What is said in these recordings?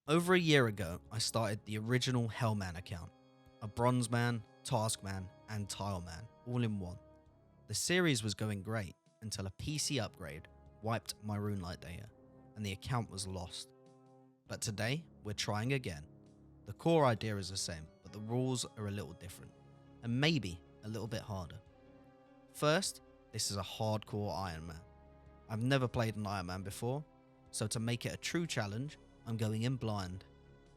Over a year ago, I started the original Hellman account, a Bronze Man, Task Man, and Tile Man, all in one. The series was going great until a PC upgrade wiped my Runelight data, and the account was lost. But today, we're trying again. The core idea is the same, but the rules are a little different, and maybe a little bit harder. First, this is a hardcore Ironman. I've never played an Ironman before, so to make it a true challenge, I'm going in blind.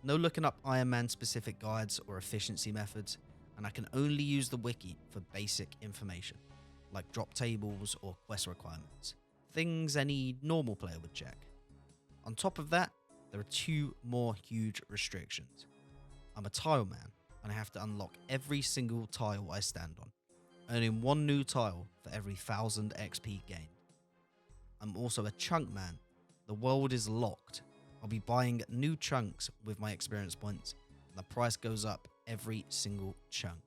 No looking up Ironman specific guides or efficiency methods, and I can only use the wiki for basic information, like drop tables or quest requirements, things any normal player would check. On top of that, there are two more huge restrictions. I'm a tile man, and I have to unlock every single tile I stand on, earning one new tile for every 1000 XP gained. I'm also a chunk man. The world is locked. I'll be buying new chunks with my experience points, and the price goes up every single chunk.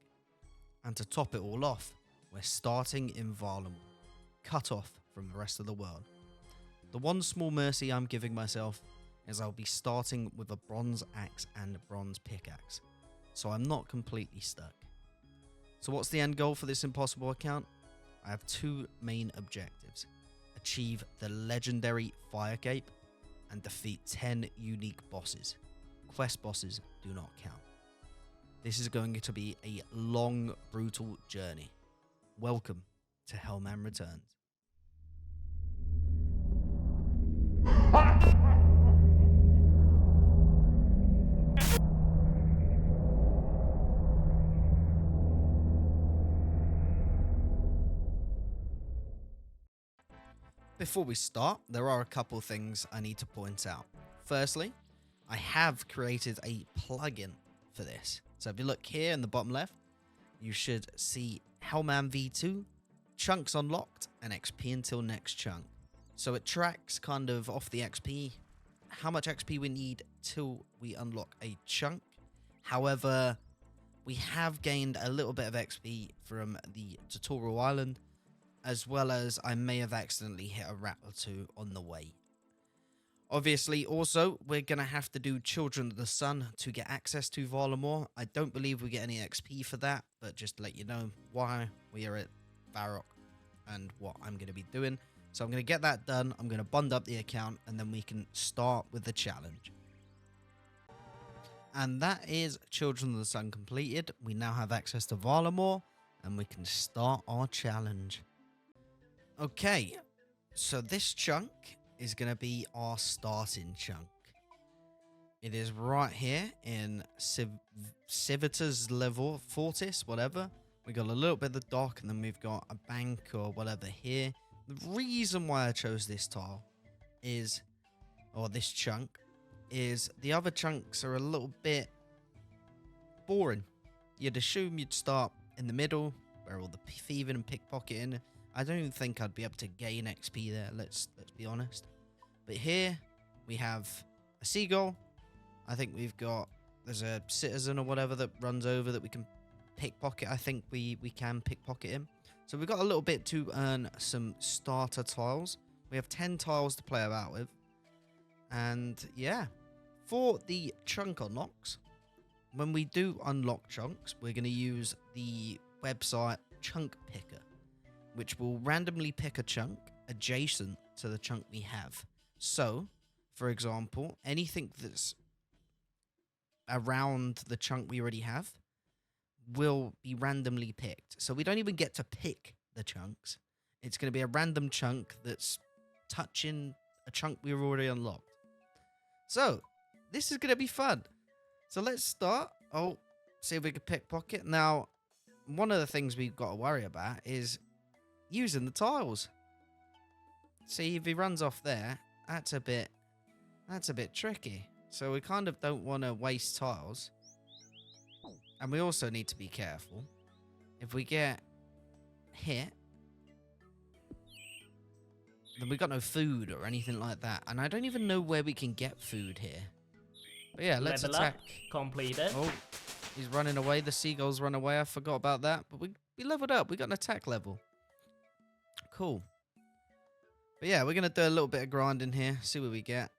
And to top it all off, we're starting in Varlamore, cut off from the rest of the world. The one small mercy I'm giving myself is I'll be starting with a bronze axe and a bronze pickaxe, so I'm not completely stuck. So what's the end goal for this impossible account? I have two main objectives: achieve the legendary Fire Cape and defeat 10 unique bosses. Quest bosses do not count. This is going to be a long, brutal journey. Welcome to Hellman Returns. Before we start, there are a couple things I need to point out. Firstly, I have created a plugin for this. So if you look here in the bottom left, you should see Hellman V2, chunks unlocked, and XP until next chunk. So it tracks kind of off the XP, how much XP we need till we unlock a chunk. However, we have gained a little bit of XP from the tutorial island, as well as I may have accidentally hit a rat or two on the way. Obviously, also, we're going to have to do Children of the Sun to get access to Varlamore. I don't believe we get any XP for that, but just to let you know why we are at Varrock and what I'm going to be doing. So I'm going to get that done, I'm going to bund up the account, and then we can start with the challenge. And that is Children of the Sun completed. We now have access to Varlamore, and we can start our challenge. Okay, so this chunk is going to be our starting chunk. It is right here in Civitas Level Fortis, whatever. We got a little bit of the dock, and then we've got a bank or whatever here. The reason why I chose this tile is, or this chunk, is the other chunks are a little bit boring. You'd assume you'd start in the middle, where all the thieving and pickpocketing. I don't even think I'd be able to gain XP there, let's be honest. But here, we have a seagull. I think there's a citizen or whatever that runs over that we can pickpocket. I think we can pickpocket him. So we've got a little bit to earn some starter tiles. We have 10 tiles to play about with. And yeah, for the chunk unlocks, when we do unlock chunks, we're going to use the website Chunk Picker, which will randomly pick a chunk adjacent to the chunk we have. So, for example, anything that's around the chunk we already have will be randomly picked. So we don't even get to pick the chunks. It's going to be a random chunk that's touching a chunk we've already unlocked. So, this is going to be fun. So let's start. Oh, see if we can pickpocket. Now, one of the things we've got to worry about is using the tiles. See, if he runs off there, that's a bit tricky. So we kind of don't want to waste tiles. And we also need to be careful. If we get hit, then we got no food or anything like that. And I don't even know where we can get food here. But yeah, let's Level attack. Up, completed. Oh, he's running away. The seagulls run away. I forgot about that. But we leveled up. We got an attack level. Cool. But yeah, we're going to do a little bit of grinding here. See what we get.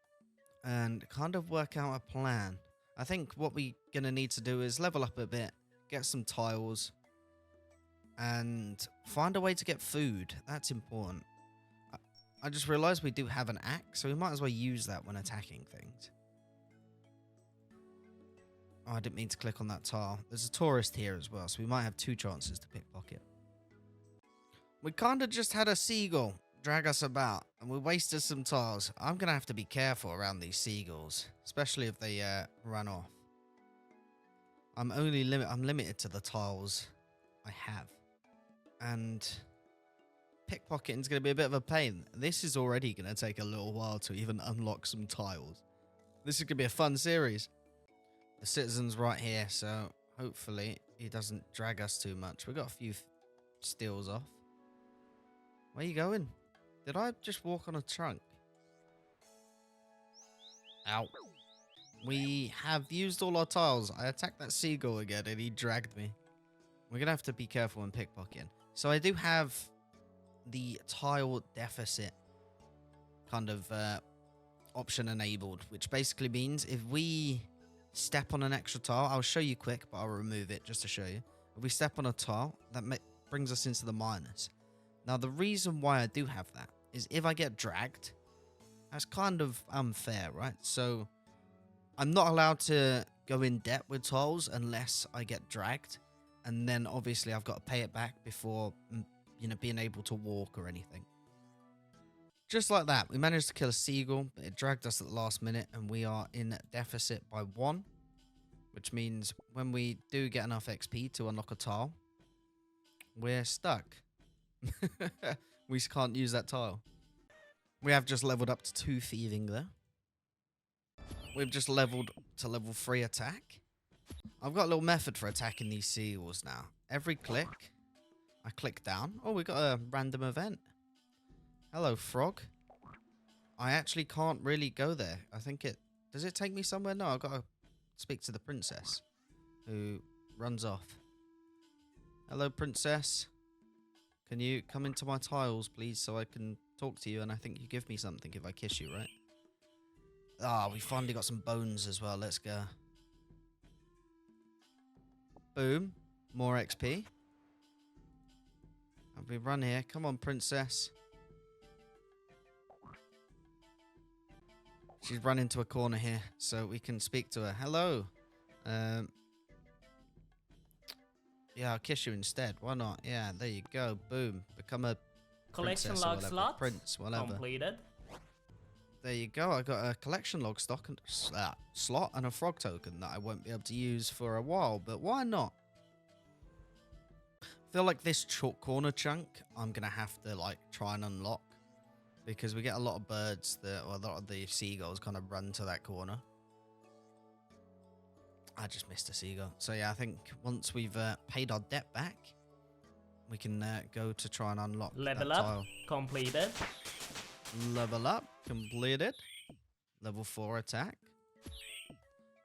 and kind of work out a plan. I think what we're going to need to do is level up a bit, get some tiles, and find a way to get food. That's important. I just realized we do have an axe, so we might as well use that when attacking things. Oh, I didn't mean to click on that tile. There's a tourist here as well, so we might have 2 chances to pickpocket. We kind of just had a seagull drag us about, and we wasted some tiles. I'm going to have to be careful around these seagulls, especially if they run off. I'm limited to the tiles I have. And pickpocketing is going to be a bit of a pain. This is already going to take a little while to even unlock some tiles. This is going to be a fun series. The citizen's right here, so hopefully he doesn't drag us too much. We got a few steals off. Where are you going? Did I just walk on a trunk? Ow. We have used all our tiles. I attacked that seagull again and he dragged me. We're going to have to be careful when pickpocketing. So I do have the tile deficit kind of option enabled, which basically means if we step on an extra tile, I'll show you quick, but I'll remove it just to show you. If we step on a tile, that brings us into the minus. Now, the reason why I do have that is if I get dragged, that's kind of unfair, right? So I'm not allowed to go in debt with tiles unless I get dragged. And then obviously I've got to pay it back before, you know, being able to walk or anything. Just like that, we managed to kill a seagull, but it dragged us at the last minute and we are in deficit by 1. Which means when we do get enough XP to unlock a tile, we're stuck. We can't use that tile. We have just leveled up to 2 thieving there. We've just leveled to level 3 attack. I've got a little method for attacking these seagulls now. Every click, I click down. Oh, we got a random event. Hello, frog. I actually can't really go there. I think it... Does it take me somewhere? No, I've got to speak to the princess, who runs off. Hello, princess. Can you come into my tiles, please, so I can talk to you? And I think you give me something if I kiss you, right? Ah, we finally got some bones as well. Let's go. Boom. More XP. And we run here. Come on, princess. She's run into a corner here, so we can speak to her. Hello. Yeah, I'll kiss you instead. Why not? Yeah, there you go. Boom. Become a Collection log slot prince, whatever. completed. There you go. I got a collection log stock and slot and a frog token that I won't be able to use for a while, but why not? I feel like this corner chunk I'm gonna have to like try and unlock because we get a lot of birds that, or a lot of the seagulls kind of run to that corner. I just missed a seagull. So yeah, I think once we've paid our debt back, we can go to try and unlock Level that up tile. completed. Level up completed. Level 4 attack.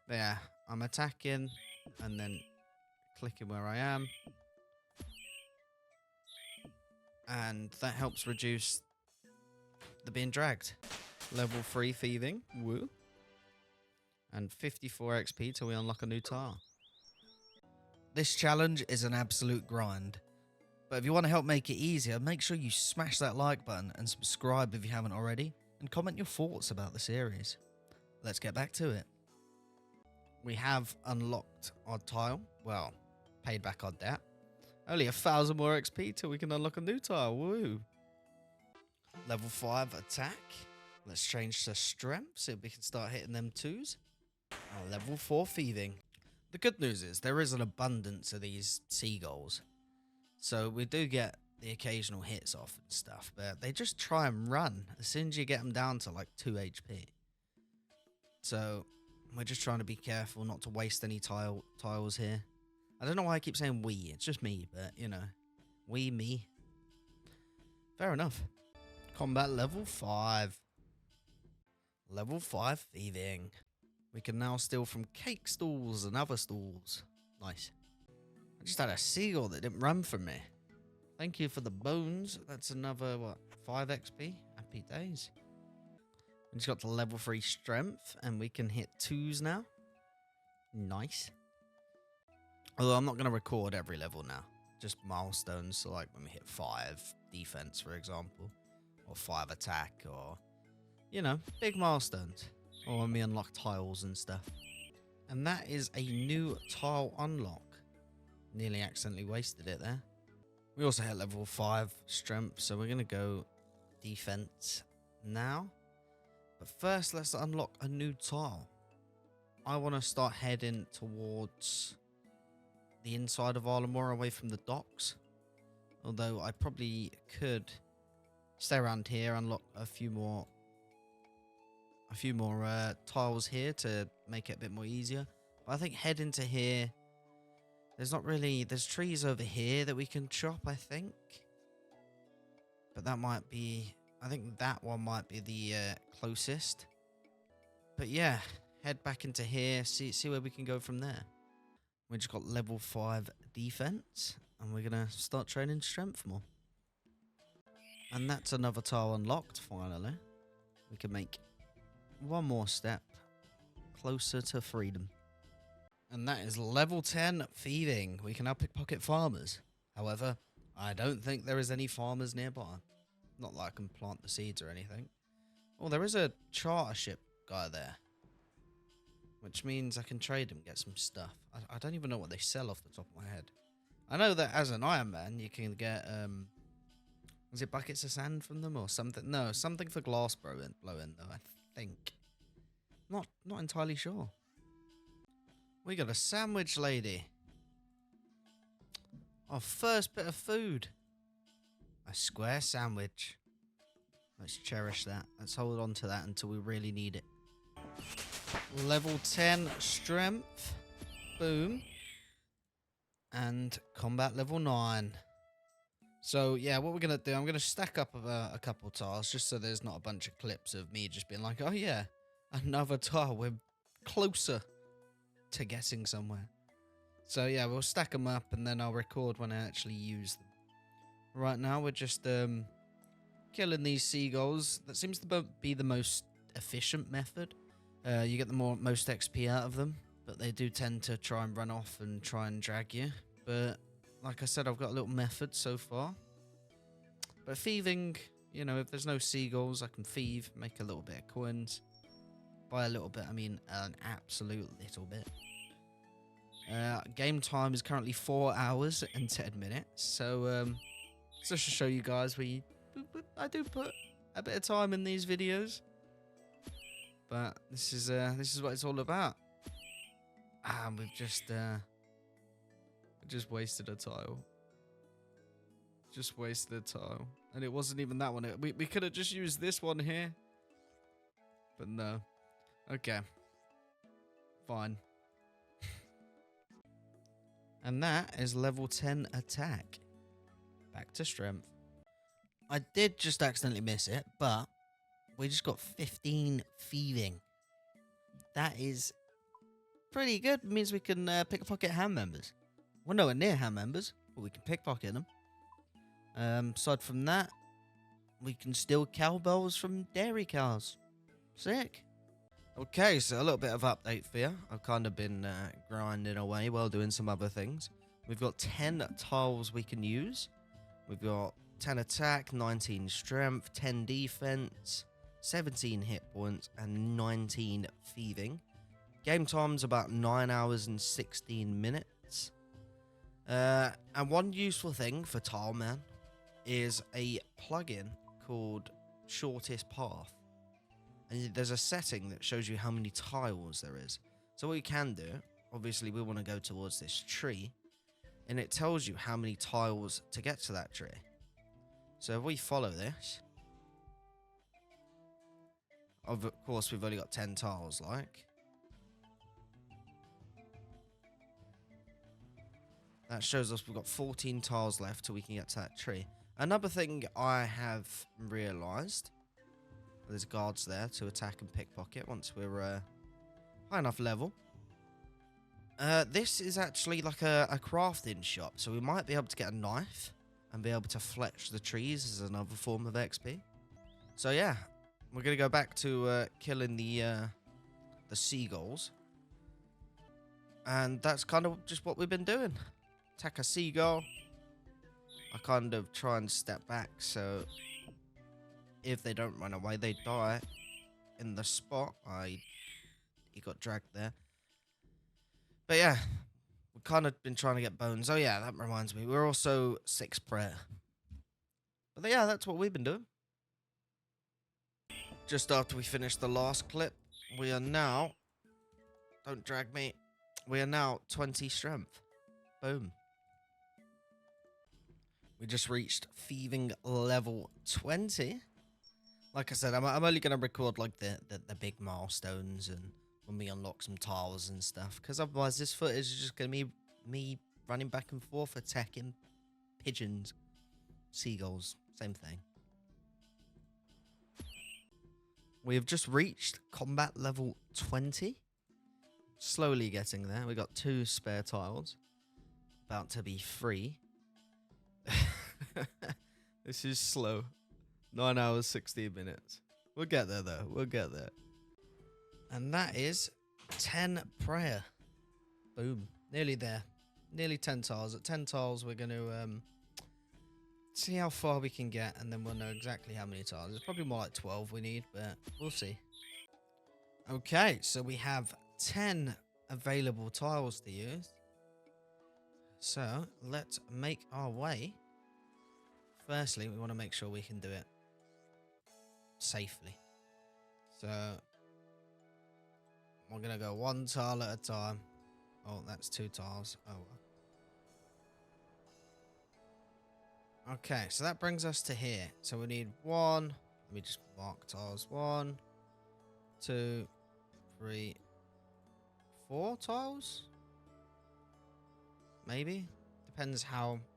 There, I'm attacking and then clicking where I am. And that helps reduce the being dragged. Level 3 thieving. Woo. And 54 XP till we unlock a new tile. This challenge is an absolute grind. But if you want to help make it easier, make sure you smash that like button and subscribe if you haven't already. And comment your thoughts about the series. Let's get back to it. We have unlocked our tile. Well, paid back our debt. Only 1,000 more XP till we can unlock a new tile. Woo. Level 5 attack. Let's change to strength so we can start hitting them 2s. Level 4 thieving. The good news is there is an abundance of these seagulls. So we do get the occasional hits off and stuff, but they just try and run as soon as you get them down to like 2 HP. So we're just trying to be careful not to waste any tiles here. I don't know why I keep saying we. It's just me, but you know, me. Fair enough. Combat level 5. Level 5 thieving. We can now steal from cake stalls and other stalls. Nice. I just had a seagull that didn't run from me. Thank you for the bones. That's another, what, 5 XP? Happy days. We just got to level 3 strength, and we can hit 2s now. Nice. Although I'm not going to record every level now. Just milestones, so like when we hit 5 defense, for example. Or 5 attack, or, you know, big milestones. Or when we unlock tiles and stuff. And that is a new tile unlock. Nearly accidentally wasted it there. We also hit level 5 strength, so we're going to go defense now. But first, let's unlock a new tile. I want to start heading towards the inside of Varlamore, away from the docks. Although I probably could stay around here, unlock a few more tiles here to make it a bit more easier. But I think heading to here, there's trees over here that we can chop, I think. But that might be, I think that one might be the closest. But yeah, head back into here, see where we can go from there. We just got level 5 defense, and we're going to start training strength more. And that's another tile unlocked, finally. We can make one more step closer to freedom. And that is level 10 thieving. We can now pickpocket farmers. However, I don't think there is any farmers nearby. Not that I can plant the seeds or anything. Oh, there is a charter ship guy there. Which means I can trade him, get some stuff. I don't even know what they sell off the top of my head. I know that as an Ironman, you can get, is it buckets of sand from them or something? No, something for glass blowing though, I think. Not entirely sure. We got a sandwich lady. Our first bit of food. A square sandwich. Let's cherish that. Let's hold on to that until we really need it. Level 10 strength. Boom. And combat level 9. So, yeah, what we're going to do, I'm going to stack up a couple tiles just so there's not a bunch of clips of me just being like, oh, yeah, another tile. We're closer to getting somewhere. So, yeah, we'll stack them up and then I'll record when I actually use them. Right now, we're just killing these seagulls. That seems to be the most efficient method. You get the most XP out of them, but they do tend to try and run off and try and drag you. But like I said, I've got a little method so far. But thieving, you know, if there's no seagulls, I can thieve, make a little bit of coins. By a little bit, I mean an absolute little bit. Game time is currently 4 hours and 10 minutes. So, just to show you guys, I do put a bit of time in these videos. But this is what it's all about. And we've just wasted a tile. Just wasted a tile. And it wasn't even that one. We could have just used this one here. But no. Okay. Fine. And that is level 10 attack. Back to strength. I did just accidentally miss it, but we just got 15 thieving. That is pretty good. It means we can pickpocket hand members. We're nowhere near hand members, but we can pickpocket them. Aside from that, we can steal cowbells from dairy cows. Sick. Okay, so a little bit of update for you. I've kind of been grinding away while doing some other things. We've got 10 tiles we can use. We've got 10 attack, 19 strength, 10 defense, 17 hit points, and 19 thieving. Game time's about 9 hours and 16 minutes. And one useful thing for Tileman is a plugin called Shortest Path. And there's a setting that shows you how many tiles there is. So what you can do, obviously we want to go towards this tree, and it tells you how many tiles to get to that tree. So if we follow this, of course we've only got 10 tiles, like. That shows us we've got 14 tiles left till we can get to that tree. Another thing I have realised, there's guards there to attack and pickpocket once we're high enough level. This is actually like a crafting shop, so we might be able to get a knife and be able to fletch the trees as another form of XP. So yeah, we're gonna go back to killing the seagulls, and that's kind of just what we've been doing. Attack a seagull. I kind of try and step back, so if they don't run away, they die in the spot. He got dragged there. But yeah, we've kind of been trying to get bones. Oh yeah, that reminds me. We're also 6 prayer. But yeah, that's what we've been doing. Just after we finished the last clip, we are now... Don't drag me. We are now 20 strength. Boom. We just reached thieving level 20. Like I said, I'm only going to record like the big milestones and when we unlock some tiles and stuff. Because otherwise this footage is just going to be me running back and forth attacking pigeons. Seagulls. Same thing. We have just reached combat level 20. Slowly getting there. We got 2 spare tiles. About to be 3. This is slow. 9 hours, 16 minutes. We'll get there though. We'll get there. And that is 10 prayer. Boom. Nearly there. Nearly 10 tiles. At 10 tiles, we're going to see how far we can get, and then we'll know exactly how many tiles. It's probably more like 12 we need, but we'll see. Okay, so we have 10 available tiles to use. So let's make our way. Firstly, we want to make sure we can do it safely. So we're going to go 1 tile at a time. Oh, that's 2 tiles. Oh, well. Okay, so that brings us to here. So we need 1. Let me just mark tiles. 1, 2, 3, 4 tiles? Maybe? Depends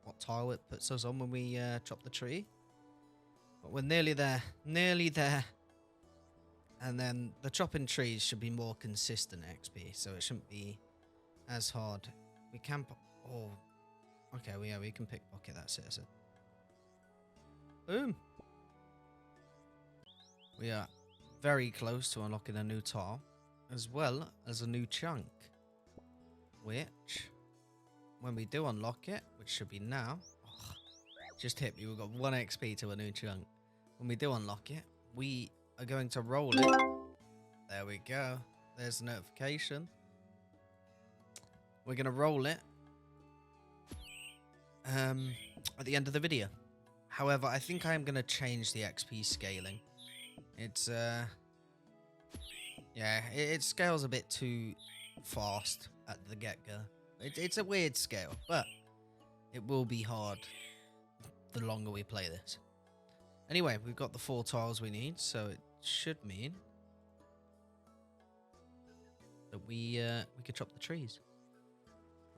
what tile it puts us on when we chop the tree. But we're nearly there. Nearly there. And then the chopping trees should be more consistent XP, so it shouldn't be as hard. We can... Oh. Okay, well, yeah, we can pickpocket that citizen. Boom. We are very close to unlocking a new tile, as well as a new chunk. Which, when we do unlock it, which should be now... Oh, just hit me, we've got 1 XP to a new chunk. When we do unlock it, we are going to roll it. There we go. There's the notification. We're going to roll it at the end of the video. However, I think I am going to change the XP scaling. It's, yeah, it scales a bit too fast at the get-go. It's a weird scale, but it will be hard the longer we play this. Anyway, we've got the 4 tiles we need, so it should mean that we could chop the trees.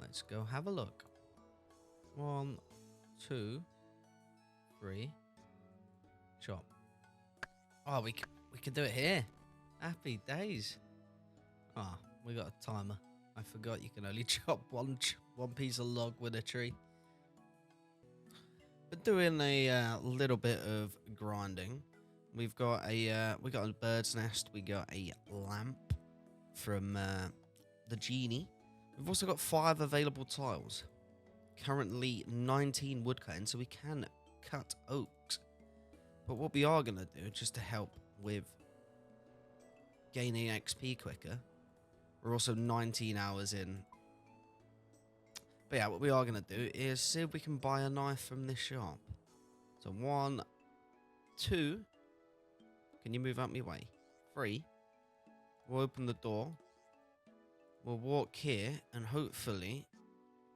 Let's go have a look. 1, 2, 3. Chop. Oh, we can do it here. Happy days. Ah, we got a timer. I forgot you can only chop one piece of log with a tree. But doing a little bit of grinding. We've got a bird's nest. We got a lamp from the genie. We've also got 5 available tiles. Currently 19 woodcutting, so we can cut oaks. But what we are going to do, just to help with gaining XP quicker, we're also 19 hours in. But yeah, what we are going to do is see if we can buy a knife from this shop. So 1, 2. Can you move out my way? 3. We'll open the door. We'll walk here, and hopefully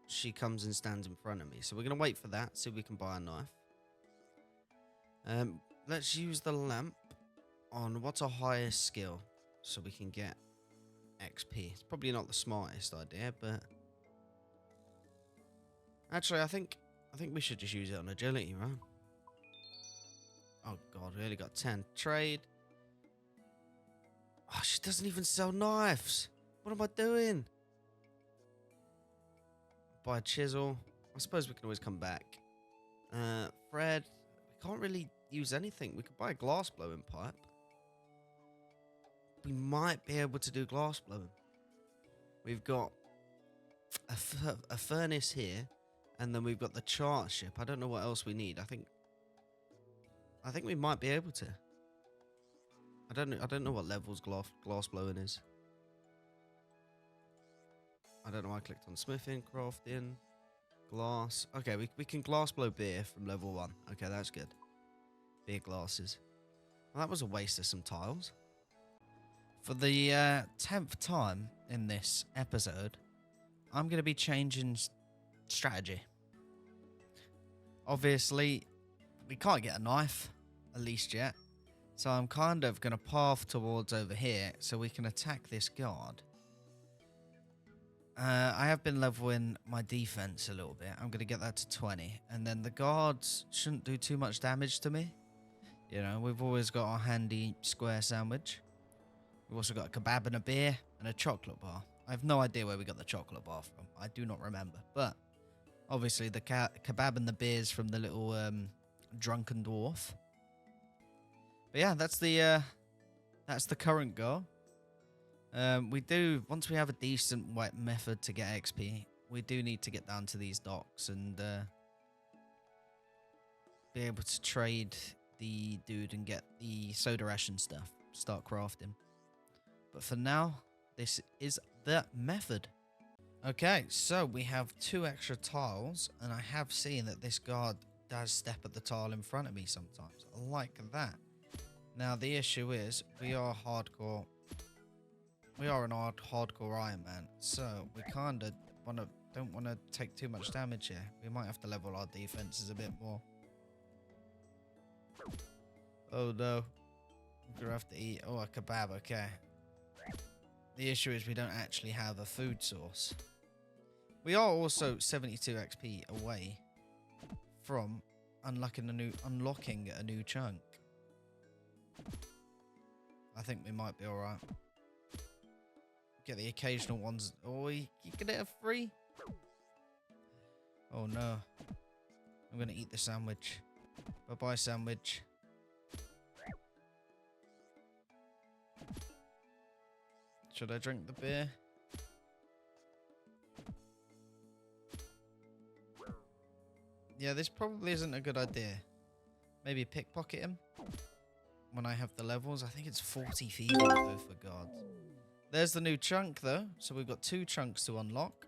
she comes and stands in front of me. So we're going to wait for that, see if we can buy a knife. Let's use the lamp on what's our highest skill so we can get XP. It's probably not the smartest idea, but actually I think we should just use it on agility, right? Oh god, we only got 10. Trade. Oh, she doesn't even sell knives. What am I doing? Buy a chisel. I suppose we can always come back. Fred. We can't really use anything. We could buy a glass blowing pipe. we might be able to do glass blowing. We've got a furnace here, and then we've got the chart ship. I don't know what else we need. I think we might be able to. I don't know what levels glass blowing is. I don't know. I clicked on smithing, crafting, glass. Okay, we can glass blow beer from level 1. Okay, that's good. Beer glasses. Well, that was a waste of some tiles. For the 10th time in this episode, I'm going to be changing strategy. Obviously, we can't get a knife, at least yet. So I'm kind of going to path towards over here so we can attack this guard. I have been leveling my defense a little bit. I'm going to get that to 20. And then the guards shouldn't do too much damage to me. You know, we've always got our handy square sandwich. We've also got a kebab and a beer and a chocolate bar. I have no idea where we got the chocolate bar from. I do not remember. But obviously the kebab and the beers from the little drunken dwarf. But yeah, that's the current goal. Once we have a decent method to get XP, we do need to get down to these docks and be able to trade the dude and get the soda ration stuff. Start crafting. But for now, this is the method. Okay, so we have 2 extra tiles, and I have seen that this guard does step at the tile in front of me sometimes. I like that. Now, the issue is, we are hardcore. We are an hardcore Ironman, so we kind of don't want to take too much damage here. We might have to level our defenses a bit more. Oh no. We're going to have to eat. Oh, a kebab, okay. The issue is we don't actually have a food source. We are also 72 XP away from unlocking a new chunk. I think we might be alright. Get the occasional ones. Oh, you get it a free? Oh no. I'm going to eat the sandwich. Bye-bye, sandwich. Should I drink the beer? Yeah, this probably isn't a good idea. Maybe pickpocket him when I have the levels. I think it's 40 feet though for guards. There's the new chunk though. So we've got 2 chunks to unlock.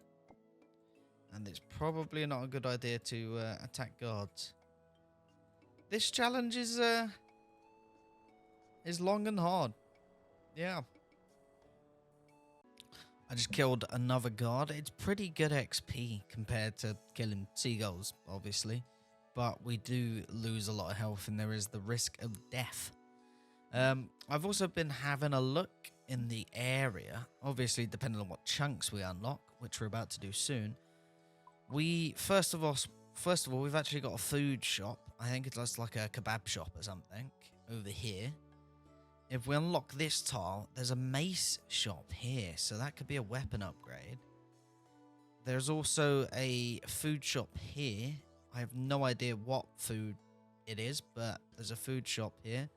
And it's probably not a good idea to attack guards. This challenge is long and hard. Yeah. I just killed another guard. It's pretty good XP compared to killing seagulls, obviously. But we do lose a lot of health and there is the risk of death. I've also been having a look in the area. Obviously, depending on what chunks we unlock, which we're about to do soon. First of all, we've actually got a food shop. I think it's just like a kebab shop or something over here. If we unlock this tile, there's a mace shop here, so that could be a weapon upgrade. There's also a food shop here. I have no idea what food it is, but there's a food shop here.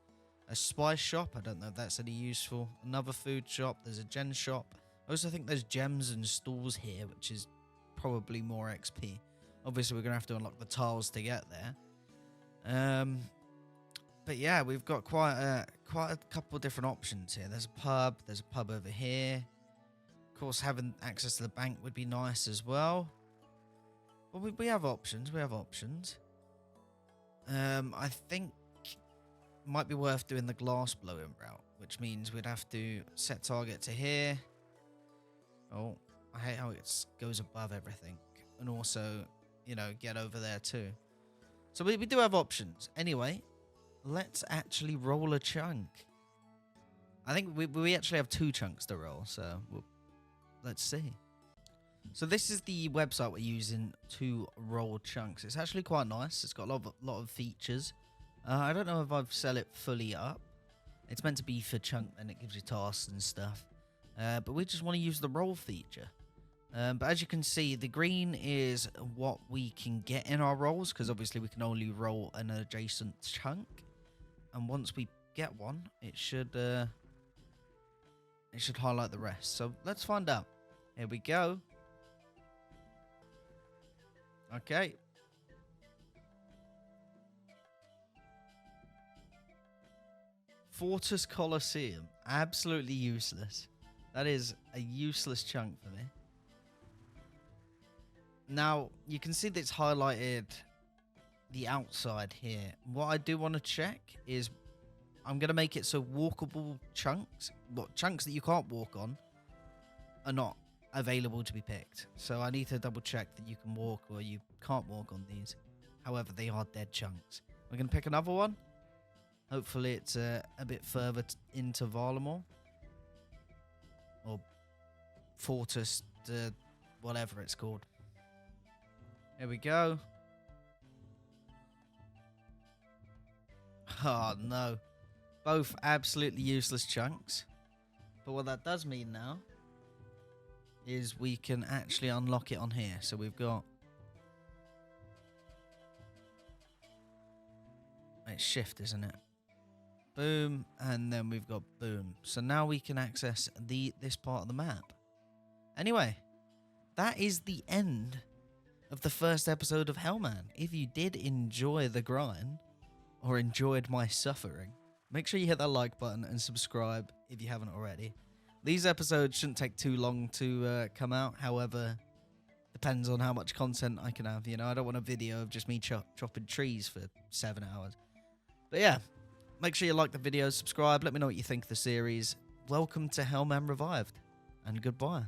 A spice shop, I don't know if that's any useful. Another food shop, there's a gen shop. I also think there's gems and stools here, which is probably more XP. Obviously, we're going to have to unlock the tiles to get there. But yeah, we've got quite a couple of different options here. There's a pub over here. Of course, having access to the bank would be nice as well. But we have options. I think it might be worth doing the glass blowing route, which means we'd have to set target to here. Oh, I hate how it goes above everything. And also, you know, get over there too. So we do have options. Anyway, let's actually roll a chunk. I think we actually have 2 chunks to roll, so let's see. So this is the website we're using to roll chunks. It's actually quite nice. It's got a lot of features. I don't know if I've set it fully up. It's meant to be for chunk and it gives you tasks and stuff. But we just want to use the roll feature. But as you can see, the green is what we can get in our rolls, because obviously we can only roll an adjacent chunk. And once we get one, it should it should highlight the rest. So let's find out. Here we go. Okay. Fortis Coliseum. Absolutely useless. That is a useless chunk for me. Now, you can see that it's highlighted the outside here. What I do want to check is I'm going to make it so walkable chunks, chunks that you can't walk on, are not available to be picked. So I need to double check that you can walk or you can't walk on these. However, they are dead chunks. We're going to pick another one. Hopefully it's a bit further into Varlamore. Or Fortis, whatever it's called. Here we go. Oh, no. Both absolutely useless chunks. But what that does mean now is we can actually unlock it on here. So we've got... It's shift, isn't it? Boom. And then we've got boom. So now we can access this part of the map. Anyway, that is the end of the first episode of Hellman. If you did enjoy the grind, or enjoyed my suffering, make sure you hit that like button and subscribe if you haven't already. These episodes shouldn't take too long to come out. However, depends on how much content I can have. You know, I don't want a video of just me chopping trees for 7 hours. But yeah, make sure you like the video, subscribe. Let me know what you think of the series. Welcome to Hellman Revived, and goodbye.